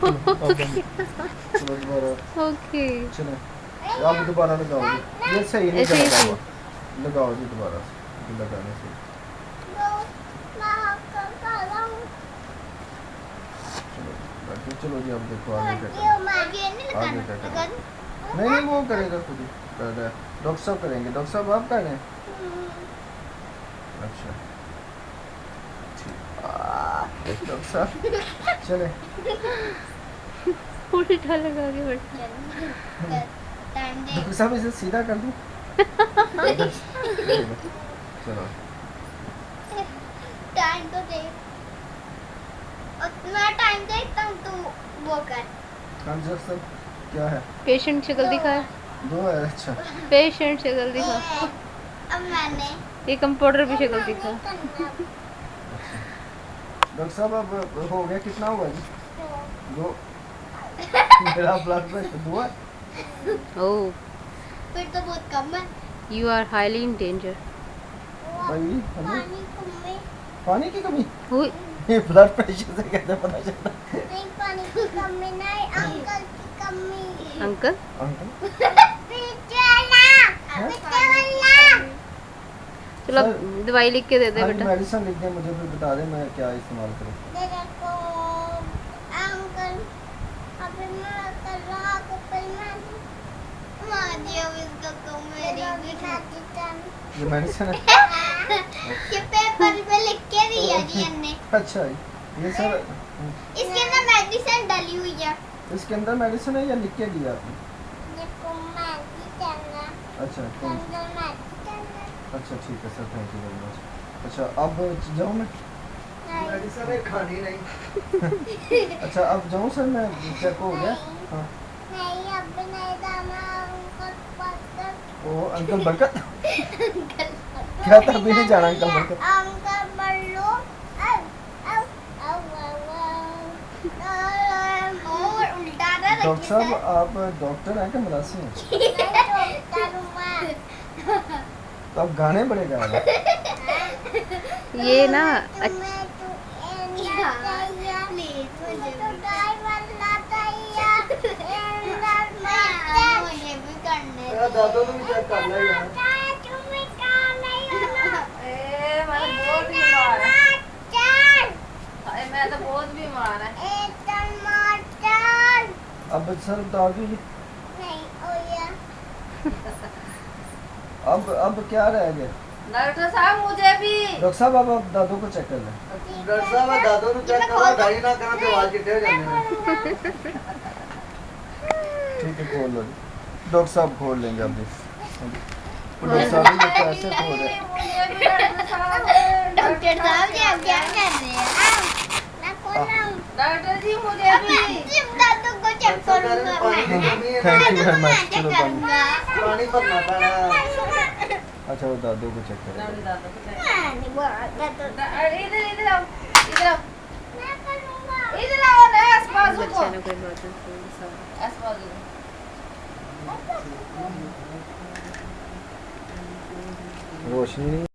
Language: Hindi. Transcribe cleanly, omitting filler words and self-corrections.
चलो दोबारा। ओके चलो आप दोबारा लगाओ ये सही नहीं ऐसे ही लगा सही। हुआ। लगाओ जी दोबारा से लगाने से। चलो बाकी चलो जी अब देखो आगे क्या करें। आगे क्या करें? नहीं नहीं वो करेगा खुद ही कर रहा है। डॉक्टर साहब करेंगे। डॉक्टर साहब आप कर रहे हैं? अच्छा ठीक। डॉक्टर साहब चले। उल्टा लगा के बैठा। डॉक्टर साहब इसे सीधा कर दूं? चलो टाइम तो दे और मैं टाइम देखता हूँ तू वो कर। हाँ जी सर क्या है? पेशेंट शक्ल दिखा। दो है अच्छा। पेशेंट शक्ल दिखा। अब मैंने ये कंपाउंडर भी शक्ल दिखा। डॉक्टर साहब अब हो गया कितना हुआ जी? दो। मेरा ब्लड प्रेशर दो है। ओह फिर तो बहुत कम है। You are highly in danger. भाई हमें पानी कम है। पानी की कमी? हुई ये ब्लड प्रेशर से कैसे पता चलता? नहीं पानी की कमी नहीं अंकल की कमी। अंकल अंकल पीछे वाला। चलो सर, दवाई लिख के दे दे हाँ बेटा। मेडिसिन लिख दें मुझे फिर बता दें मैं क्या इस्तेमाल करूँ। देखो अंकल अभी मैं कर रहा को पहले मार दिया इसको तो मेरी भी ये मेडिसिन है? ये पेपर पे लिख के दिया जी हमने। अच्छा ये सर इसके अंदर मेडिसिन डली हुई है। इसके अंदर मेडिसिन है या लिख के दिया आपने? देखो मेडिसिन है अच्छा कौन सी? अंदर मेडिसिन है। अच्छा ठीक है sir thank you very much. अच्छा अब जाऊँ मैं? मेडिसिन है खानी नहीं। अच्छा अब जाऊँ सर मैं चेक हो गया? हाँ नहीं अब नहीं जाना अंकल बरकत। ओ अंकल बरकत क्या था अभी नहीं जाना अंकल बरकत? अंकल बल्लू और उल्टा ना डॉक्टर साहब आप डॉक्टर हैं कि मरासी हैं? तो आप गाने बड़े गा रहे हैं। ये ना मेरा दादू ने भी चेक कर लिया यार। मैं तो बहुत बीमार है। अब सर दादी अब क्या रह गया? डॉक्टर साहब मुझे भी। डॉक्टर साहब अब आप दादू को चेक कर लें। डॉक्टर साहब दादू ने चेक करा गाड़ी ना करा तो आवाज चिट्टे हो जाने। ठीक है खोल लो जी। डॉक्टर साहब खोल लेंगे अभी। डॉक्टर साहब ये कैसे खोल रहे हैं? डॉक्टर साहब जी अब क्या कर रहे हैं? मैं खोल रहा हूँ। डॉक्टर जी मुझे भी। सिर्फ दादू को चेक करूंगा मैं। Thank you very much. चलो चेक बंद। करूंगा। पानी भरना पैना। अच्छा वो दादू को चेक करें। नहीं बोला तो इधर आओ इधर आओ मैं करूंगा। इधर आओ ना आसपास बच्चा को ने कोई बात नहीं। आसपास रोशनी नहीं